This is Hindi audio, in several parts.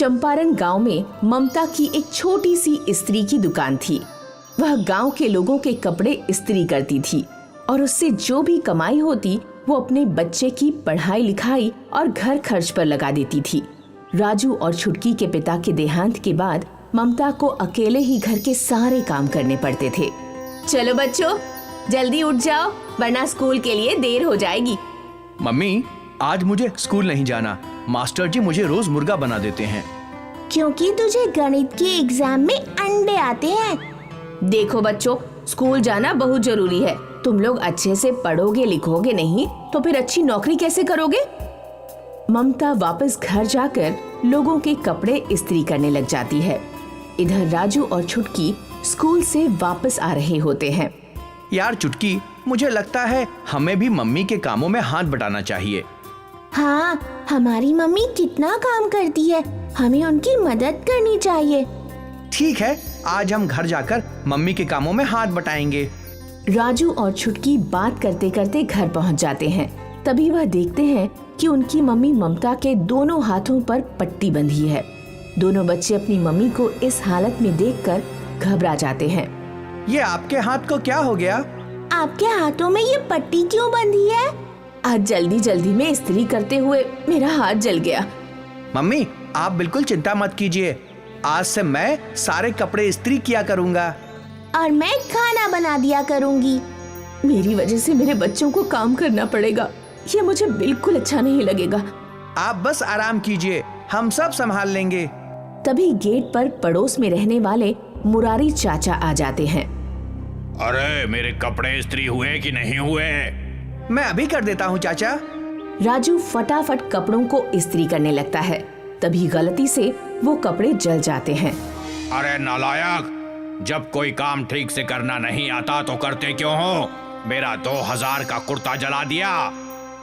चंपारण गांव में ममता की एक छोटी सी इस्त्री की दुकान थी। वह गांव के लोगों के कपड़े इस्त्री करती थी और उससे जो भी कमाई होती वो अपने बच्चे की पढ़ाई लिखाई और घर खर्च पर लगा देती थी। राजू और छुटकी के पिता के देहांत के बाद ममता को अकेले ही घर के सारे काम करने पड़ते थे। चलो बच्चों, जल्दी उठ जाओ वरना स्कूल के लिए देर हो जाएगी। मम्मी, आज मुझे स्कूल नहीं जाना। मास्टर जी मुझे रोज मुर्गा बना देते हैं। क्योंकि तुझे गणित के एग्जाम में अंडे आते हैं। देखो बच्चों, स्कूल जाना बहुत जरूरी है। तुम लोग अच्छे से पढ़ोगे लिखोगे नहीं तो फिर अच्छी नौकरी कैसे करोगे। ममता वापस घर जाकर लोगों के कपड़े इस्त्री करने लग जाती है। इधर राजू और छुटकी स्कूल से वापस आ रहे होते हैं। यार चुटकी, मुझे लगता है हमें भी मम्मी के कामों में हाथ बटाना चाहिए। हाँ, हमारी मम्मी कितना काम करती है, हमें उनकी मदद करनी चाहिए। ठीक है, आज हम घर जाकर मम्मी के कामों में हाथ बटाएंगे। राजू और छुटकी बात करते करते घर पहुंच जाते हैं। तभी वह देखते हैं कि उनकी मम्मी ममता के दोनों हाथों पर पट्टी बंधी है। दोनों बच्चे अपनी मम्मी को इस हालत में देखकर घबरा जाते हैं। ये आपके हाथ को क्या हो गया? आपके हाथों में ये पट्टी क्यों बंधी है? आज जल्दी जल्दी में इस्त्री करते हुए मेरा हाथ जल गया। मम्मी, आप बिल्कुल चिंता मत कीजिए। आज से मैं सारे कपड़े इस्त्री किया करूँगा और मैं खाना बना दिया करूँगी। मेरी वजह से मेरे बच्चों को काम करना पड़ेगा, ये मुझे बिल्कुल अच्छा नहीं लगेगा। आप बस आराम कीजिए, हम सब संभाल लेंगे। तभी गेट पर पड़ोस में रहने वाले मुरारी चाचा आ जाते हैं। अरे, मेरे कपड़े इस्त्री हुए कि नहीं हुए? मैं अभी कर देता हूँ चाचा। राजू फटाफट कपड़ों को इस्त्री करने लगता है। तभी गलती से वो कपड़े जल जाते हैं। अरे नालायक, जब कोई काम ठीक से करना नहीं आता तो करते क्यों हो? मेरा 2000 का कुर्ता जला दिया।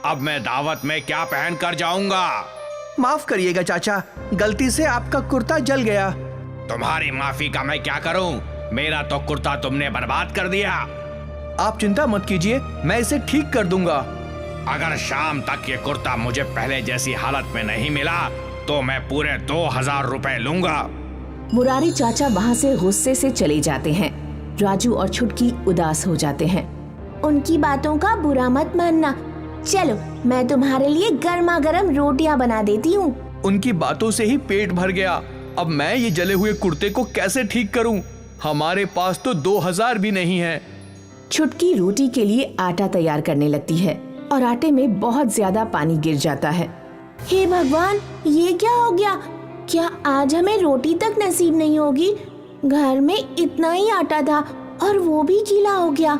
अब मैं दावत में क्या पहन कर जाऊंगा? माफ करिएगा चाचा, गलती से आपका कुर्ता जल गया। तुम्हारी माफी का मैं क्या करूं? मेरा तो कुर्ता तुमने बर्बाद कर दिया। आप चिंता मत कीजिए, मैं इसे ठीक कर दूंगा। अगर शाम तक ये कुर्ता मुझे पहले जैसी हालत में नहीं मिला तो मैं पूरे 2000 रुपए लूंगा। मुरारी चाचा वहाँ से गुस्से से चले जाते हैं। राजू और छुटकी उदास हो जाते हैं। उनकी बातों का बुरा मत मानना। चलो, मैं तुम्हारे लिए गर्मा गर्म रोटियां बना देती हूँ। उनकी बातों से ही पेट भर गया। अब मैं ये जले हुए कुर्ते को कैसे ठीक करूँ? हमारे पास तो 2000 भी नहीं है। छुटकी रोटी के लिए आटा तैयार करने लगती है और आटे में बहुत ज्यादा पानी गिर जाता है। हे भगवान, ये क्या हो गया? क्या आज हमें रोटी तक नसीब नहीं होगी? घर में इतना ही आटा था और वो भी गीला हो गया।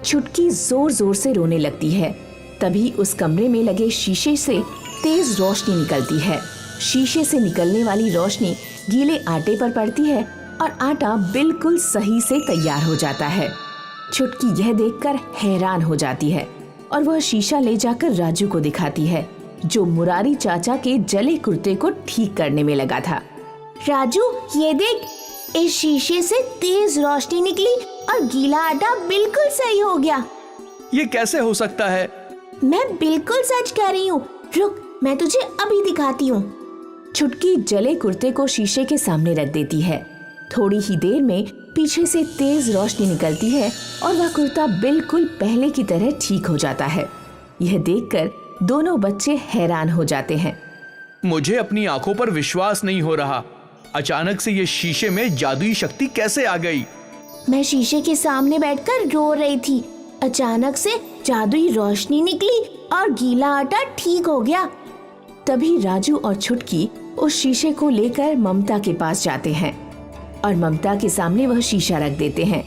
छुटकी जोर जोर से रोने लगती है। तभी उस कमरे में लगे शीशे से तेज रोशनी निकलती है। शीशे से निकलने वाली रोशनी गीले आटे पर पड़ती है और आटा बिल्कुल सही से तैयार हो जाता है। छुटकी यह देखकर हैरान हो जाती है और वह शीशा ले जाकर राजू को दिखाती है, जो मुरारी चाचा के जले कुर्ते को ठीक करने में लगा था। राजू, ये देख, इस शीशे से तेज रोशनी निकली और गीला आटा बिल्कुल सही हो गया। ये कैसे हो सकता है? मैं बिल्कुल सच कह रही हूँ। रुक, मैं तुझे अभी दिखाती हूँ। छुटकी जले कुर्ते को शीशे के सामने रख देती है। थोड़ी ही देर में पीछे से तेज रोशनी निकलती है और वह कुर्ता बिल्कुल पहले की तरह ठीक हो जाता है। यह देखकर दोनों बच्चे हैरान हो जाते हैं। मुझे अपनी आंखों पर विश्वास नहीं हो रहा। अचानक से ये शीशे में जादुई शक्ति कैसे आ गई? मैं शीशे के सामने बैठकर रो रही थी। अचानक से जादुई रोशनी निकली और गीला आटा ठीक हो गया। तभी राजू और छुटकी उस शीशे को लेकर ममता के पास जाते हैं और ममता के सामने वह शीशा रख देते हैं।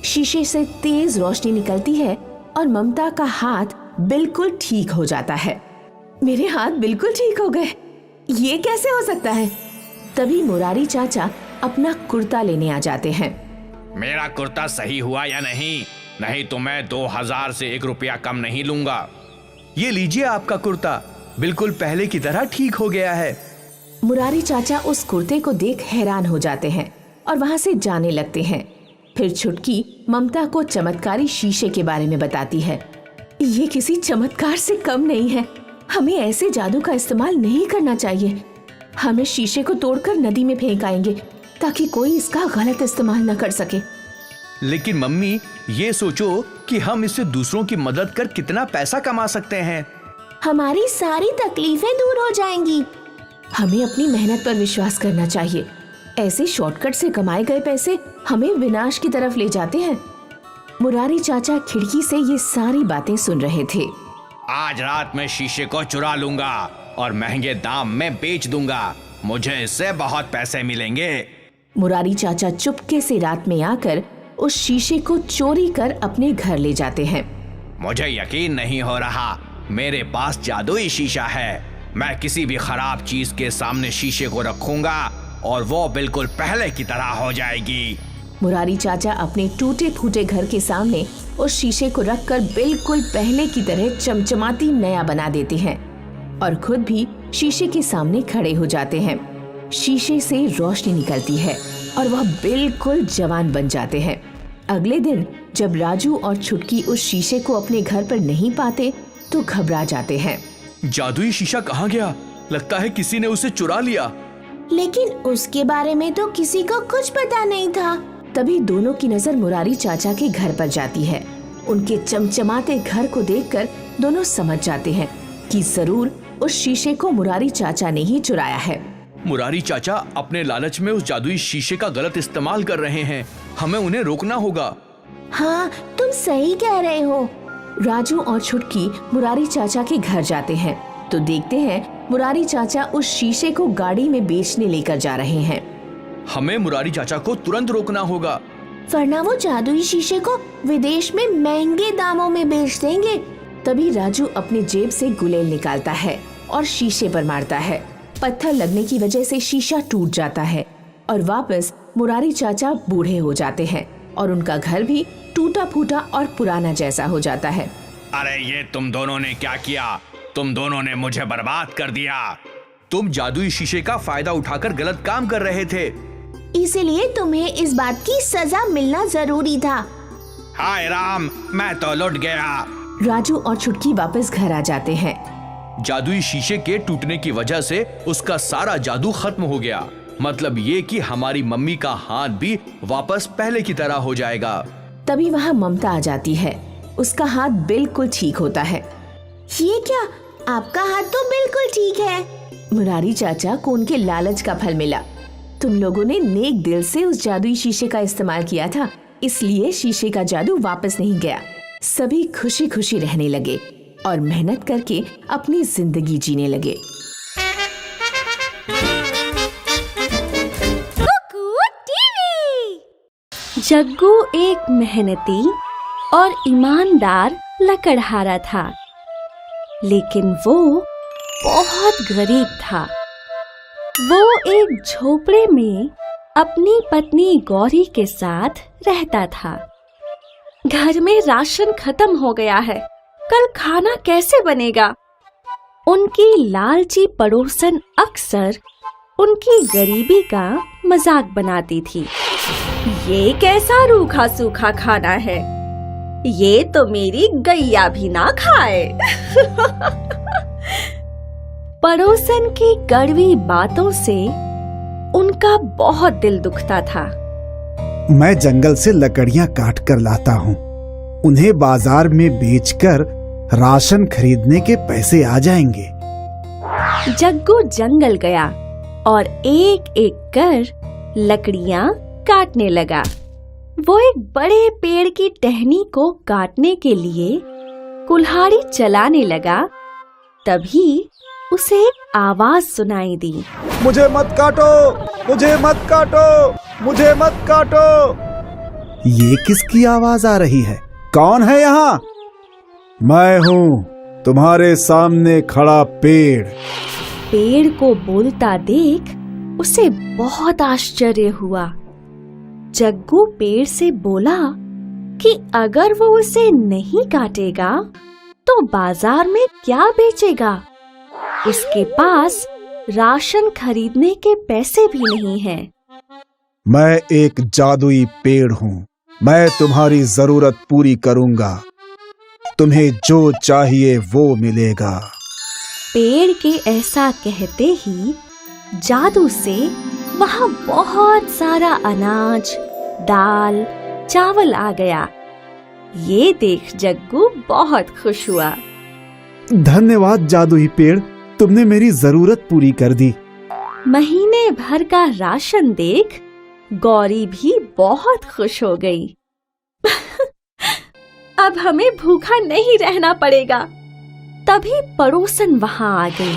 शीशे से तेज रोशनी निकलती है और ममता का हाथ बिल्कुल ठीक हो जाता है। मेरे हाथ बिल्कुल ठीक हो गए, ये कैसे हो सकता है? तभी मुरारी चाचा अपना कुर्ता लेने आ जाते हैं। मेरा कुर्ता सही हुआ या नहीं? नहीं तो मैं 2000 से 1 रुपया कम नहीं लूंगा। ये लीजिए आपका कुर्ता, बिल्कुल पहले की तरह ठीक हो गया है। मुरारी चाचा उस कुर्ते को देख हैरान हो जाते हैं और वहां से जाने लगते हैं। फिर छुटकी ममता को चमत्कारी शीशे के बारे में बताती है। ये किसी चमत्कार से कम नहीं है। हमें ऐसे जादू का इस्तेमाल नहीं करना चाहिए। हम इस शीशे को तोड़कर नदी में फेंक आएंगे ताकि कोई इसका गलत इस्तेमाल न कर सके। लेकिन मम्मी, ये सोचो कि हम इससे दूसरों की मदद कर कितना पैसा कमा सकते हैं। हमारी सारी तकलीफें दूर हो जाएंगी। हमें अपनी मेहनत पर विश्वास करना चाहिए। ऐसे शॉर्टकट से कमाए गए पैसे हमें विनाश की तरफ ले जाते हैं। मुरारी चाचा खिड़की से ये सारी बातें सुन रहे थे। आज रात में शीशे को चुरा लूंगा और महंगे दाम में बेच दूंगा। मुझे इससे बहुत पैसे मिलेंगे। मुरारी चाचा चुपके से रात में आकर उस शीशे को चोरी कर अपने घर ले जाते हैं। मुझे यकीन नहीं हो रहा, मेरे पास जादुई शीशा है। मैं किसी भी खराब चीज के सामने शीशे को रखूंगा और वो बिल्कुल पहले की तरह हो जाएगी। मुरारी चाचा अपने टूटे फूटे घर के सामने उस शीशे को रखकर बिल्कुल पहले की तरह चमचमाती नया बना देते हैं और खुद भी शीशे के सामने खड़े हो जाते हैं। शीशे से रोशनी निकलती है और वह बिल्कुल जवान बन जाते हैं। अगले दिन जब राजू और छुटकी उस शीशे को अपने घर पर नहीं पाते तो घबरा जाते हैं। जादुई शीशा कहाँ गया? लगता है किसी ने उसे चुरा लिया। लेकिन उसके बारे में तो किसी को कुछ पता नहीं था। तभी दोनों की नजर मुरारी चाचा के घर पर जाती है। उनके चमचमाते घर को देखकर दोनों समझ जाते हैं कि जरूर उस शीशे को मुरारी चाचा ने ही चुराया है। मुरारी चाचा अपने लालच में उस जादुई शीशे का गलत इस्तेमाल कर रहे हैं। हमें उन्हें रोकना होगा। हाँ, तुम सही कह रहे हो। राजू और छुटकी मुरारी चाचा के घर जाते हैं तो देखते हैं मुरारी चाचा उस शीशे को गाड़ी में बेचने लेकर जा रहे हैं। हमें मुरारी चाचा को तुरंत रोकना होगा, वरना वो जादुई शीशे को विदेश में महंगे दामों में बेच देंगे। तभी राजू अपने जेब से गुलेल निकालता है और शीशे पर मारता है। पत्थर लगने की वजह से शीशा टूट जाता है और वापस मुरारी चाचा बूढ़े हो जाते हैं और उनका घर भी टूटा फूटा और पुराना जैसा हो जाता है। अरे ये तुम दोनों ने क्या किया? तुम दोनों ने मुझे बर्बाद कर दिया। तुम जादुई शीशे का फायदा उठाकर गलत काम कर रहे थे। इसीलिए तुम्हें इस बात की सजा मिलना जरूरी था। हाय राम, मैं तो लुट गया। राजू और छुटकी वापस घर आ जाते हैं। जादुई शीशे के टूटने की वजह से उसका सारा जादू खत्म हो गया। मतलब ये कि हमारी मम्मी का हाथ भी वापस पहले की तरह हो जाएगा। तभी वहाँ ममता आ जाती है। उसका हाथ बिल्कुल ठीक होता है। ये क्या? आपका हाथ तो बिल्कुल ठीक है। मुरारी चाचा को उनके लालच का फल मिला। तुम लोगों ने नेक दिल से उस जादुई शीशे का इस्तेमाल किया था, इसलिए शीशे का जादू वापस नहीं गया। सभी खुशी खुशी रहने लगे और मेहनत करके अपनी जिंदगी जीने लगे। जग्गू एक मेहनती और ईमानदार लकड़हारा था, लेकिन वो बहुत गरीब था। वो एक झोपड़े में अपनी पत्नी गौरी के साथ रहता था। घर में राशन खत्म हो गया है, कल खाना कैसे बनेगा? उनकी लालची पड़ोसन अक्सर उनकी गरीबी का मजाक बनाती थी। ये कैसा रूखा सूखा खाना है, ये तो मेरी गैया भी ना खाए। पड़ोसन की कड़वी बातों से उनका बहुत दिल दुखता था। मैं जंगल से लकड़ियां काट कर लाता हूँ, उन्हें बाजार में बेचकर राशन खरीदने के पैसे आ जाएंगे। जग्गू जंगल गया और एक एक कर लकड़ियां काटने लगा। वो एक बड़े पेड़ की टहनी को काटने के लिए कुल्हाड़ी चलाने लगा। तभी उसे एक आवाज सुनाई दी। मुझे मत काटो, मुझे मत काटो, मुझे मत काटो। ये किसकी आवाज आ रही है? कौन है यहाँ? मैं हूँ, तुम्हारे सामने खड़ा पेड़। पेड़ को बोलता देख उसे बहुत आश्चर्य हुआ। जग्गू पेड़ से बोला कि अगर वो उसे नहीं काटेगा तो बाजार में क्या बेचेगा? उसके पास राशन खरीदने के पैसे भी नहीं हैं। मैं एक जादुई पेड़ हूँ, मैं तुम्हारी जरूरत पूरी करूँगा। तुम्हें जो चाहिए वो मिलेगा। पेड़ के ऐसा कहते ही जादू से वहाँ बहुत सारा अनाज, दाल, चावल आ गया। ये देख जग्गू बहुत खुश हुआ। धन्यवाद जादुई पेड़, तुमने मेरी जरूरत पूरी कर दी। महीने भर का राशन देख गौरी भी बहुत खुश हो गई। अब हमें भूखा नहीं रहना पड़ेगा। तभी पड़ोसन वहां आ गई।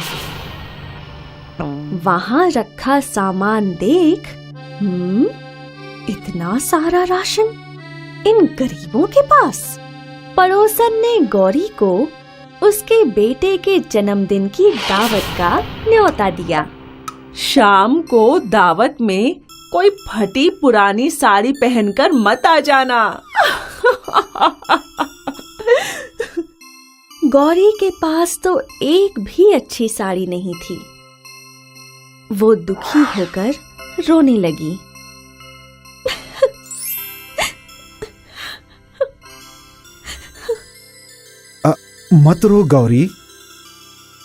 वहां रखा सामान देख, इतना सारा राशन इन गरीबों के पास। पड़ोसन ने गौरी को उसके बेटे के जन्मदिन की दावत का न्योता दिया। शाम को दावत में कोई फटी पुरानी साड़ी पहनकर मत आ जाना। गौरी के पास तो एक भी अच्छी साड़ी नहीं थी। वो दुखी होकर रोने लगी। मत रो गौरी।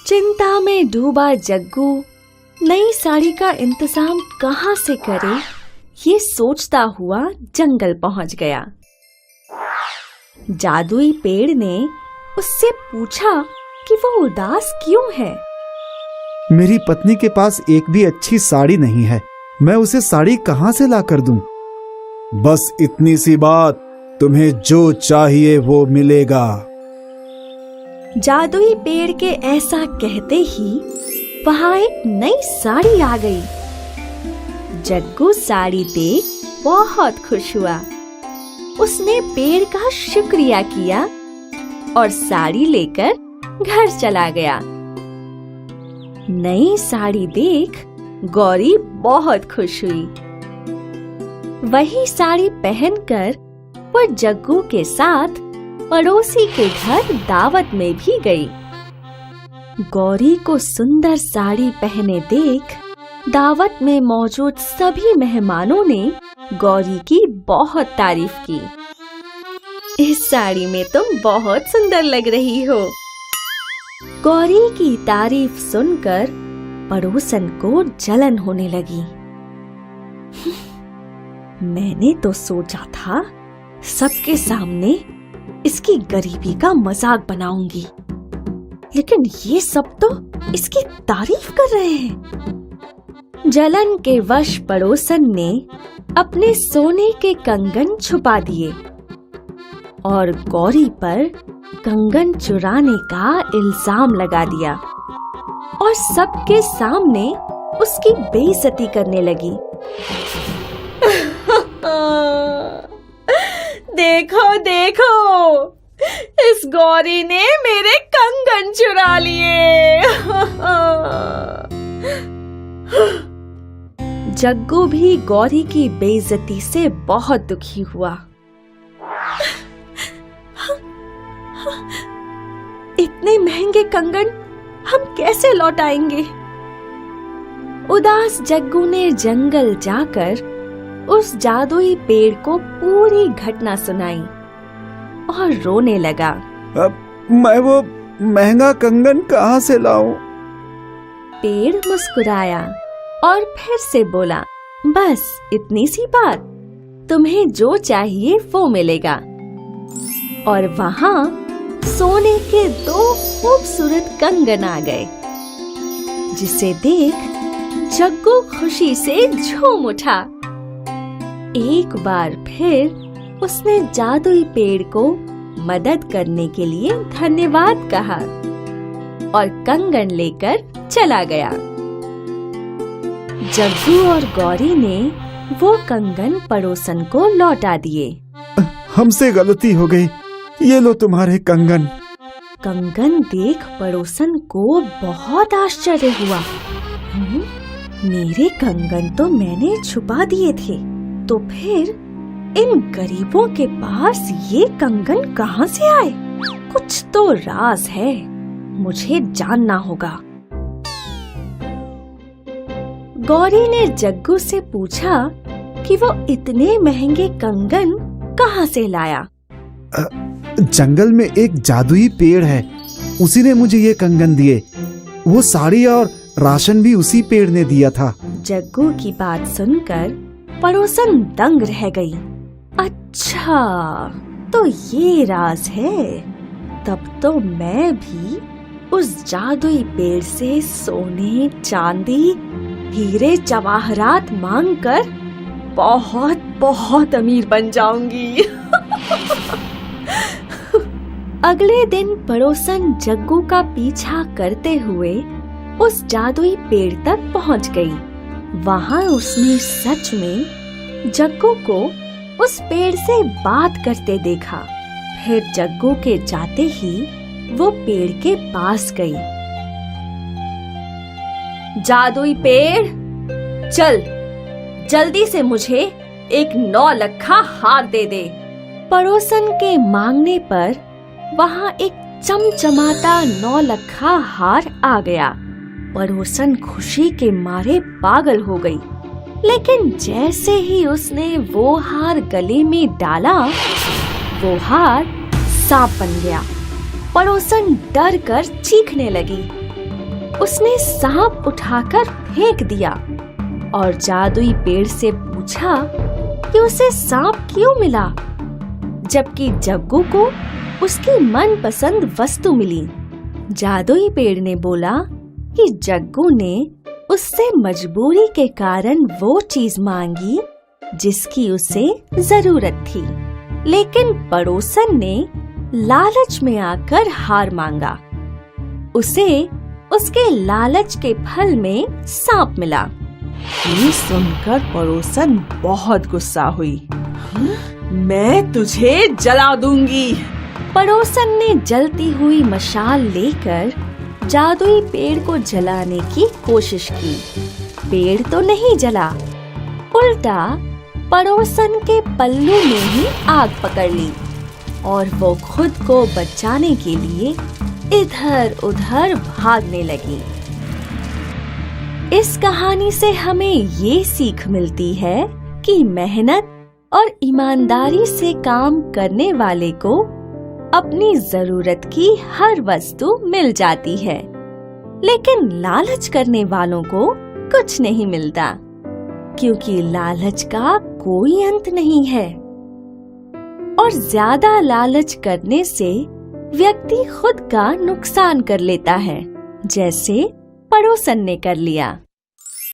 चिंता में डूबा जग्गू नई साड़ी का इंतजाम कहाँ से करे, ये सोचता हुआ जंगल पहुंच गया। जादुई पेड़ ने उससे पूछा कि वो उदास क्यों है। मेरी पत्नी के पास एक भी अच्छी साड़ी नहीं है, मैं उसे साड़ी कहाँ से ला कर दूं? बस इतनी सी बात, तुम्हें जो चाहिए वो मिलेगा। जादुई पेड़ के ऐसा कहते ही वहां एक नई साड़ी आ गई। जग्गू साड़ी देख बहुत खुश हुआ। उसने पेड़ का शुक्रिया किया और साड़ी लेकर घर चला गया। नई साड़ी देख गौरी बहुत खुश हुई। वही साड़ी पहनकर वो जग्गू के साथ पड़ोसी के घर दावत में भी गई। गौरी को सुंदर साड़ी पहने देख दावत में मौजूद सभी मेहमानों ने गौरी की बहुत तारीफ की। इस साड़ी में तुम बहुत सुंदर लग रही हो। गौरी की तारीफ सुनकर पड़ोसन को जलन होने लगी। मैंने तो सोचा था सबके सामने इसकी गरीबी का मजाक बनाऊंगी, लेकिन ये सब तो इसकी तारीफ कर रहे हैं। जलन के वश पड़ोसन ने अपने सोने के कंगन छुपा दिए और गौरी पर कंगन चुराने का इल्जाम लगा दिया और सबके सामने उसकी बेइज्जती करने लगी। देखो देखो, इस गौरी ने मेरे कंगन चुरा लिए। जग्गू भी गौरी की बेइज्जती से बहुत दुखी हुआ। इतने महंगे कंगन हम कैसे लौटाएंगे? उदास जग्गू ने जंगल जाकर उस जादुई पेड़ को पूरी घटना सुनाई और रोने लगा। अब मैं वो महंगा कंगन कहाँ से लाऊं? पेड़ मुस्कुराया और फिर से बोला, बस इतनी सी बात, तुम्हें जो चाहिए वो मिलेगा। और वहाँ सोने के 2 खूबसूरत कंगन आ गए, जिसे देख जग्गू खुशी से झूम उठा। एक बार फिर उसने जादुई पेड़ को मदद करने के लिए धन्यवाद कहा और कंगन लेकर चला गया। जग्गू और गौरी ने वो कंगन पड़ोसन को लौटा दिए। हमसे गलती हो गई, ये लो तुम्हारे कंगन। कंगन देख पड़ोसन को बहुत आश्चर्य हुआ। मेरे कंगन तो मैंने छुपा दिए थे, तो फिर इन गरीबों के पास ये कंगन कहाँ से आए? कुछ तो राज है, मुझे जानना होगा। गौरी ने जग्गू से पूछा कि वो इतने महंगे कंगन कहाँ से लाया। जंगल में एक जादुई पेड़ है, उसी ने मुझे ये कंगन दिए। वो साड़ी और राशन भी उसी पेड़ ने दिया था। जग्गू की बात सुनकर पड़ोसन दंग रह गई। अच्छा, तो ये राज है। तब तो मैं भी उस जादुई पेड़ से सोने, चांदी, हीरे जवाहरात मांगकर बहुत बहुत अमीर बन जाऊंगी। अगले दिन पड़ोसन जग्गू का पीछा करते हुए उस जादुई पेड़ तक पहुंच गई। वहां उसने सच में जग्गू को उस पेड़ से बात करते देखा। फिर जग्गू के जाते ही वो पेड़ के पास गई। जादुई पेड़, चल जल्दी से मुझे एक 9 लखा हार दे दे। पड़ोसन के मांगने पर वहां एक चमचमाता 9 लखा हार आ गया। पड़ोसन खुशी के मारे पागल हो गई। लेकिन जैसे ही उसने वो हार गले में डाला, वो हार सांप बन गया। पड़ोसन डर कर चीखने लगी। उसने सांप उठाकर फेंक दिया और जादुई पेड़ से पूछा कि उसे सांप क्यों मिला, जबकि जग्गू को उसकी मनपसंद वस्तु मिली। जादुई पेड़ ने बोला कि जग्गू ने उससे मजबूरी के कारण वो चीज मांगी जिसकी उसे जरूरत थी, लेकिन पड़ोसन ने लालच में आकर हार मांगा। उसे उसके लालच के फल में सांप मिला। ये सुनकर पड़ोसन बहुत गुस्सा हुई। मैं तुझे जला दूंगी। पड़ोसन ने जलती हुई मशाल लेकर जादुई पेड़ को जलाने की कोशिश की। पेड़ तो नहीं जला, उल्टा पड़ोसन के पल्लू में ही आग पकड़ ली और वो खुद को बचाने के लिए इधर उधर भागने लगी। इस कहानी से हमें ये सीख मिलती है कि मेहनत और ईमानदारी से काम करने वाले को अपनी जरूरत की हर वस्तु मिल जाती है, लेकिन लालच करने वालों को कुछ नहीं मिलता, क्योंकि लालच का कोई अंत नहीं है। और ज्यादा लालच करने से व्यक्ति खुद का नुकसान कर लेता है, जैसे पड़ोसन ने कर लिया।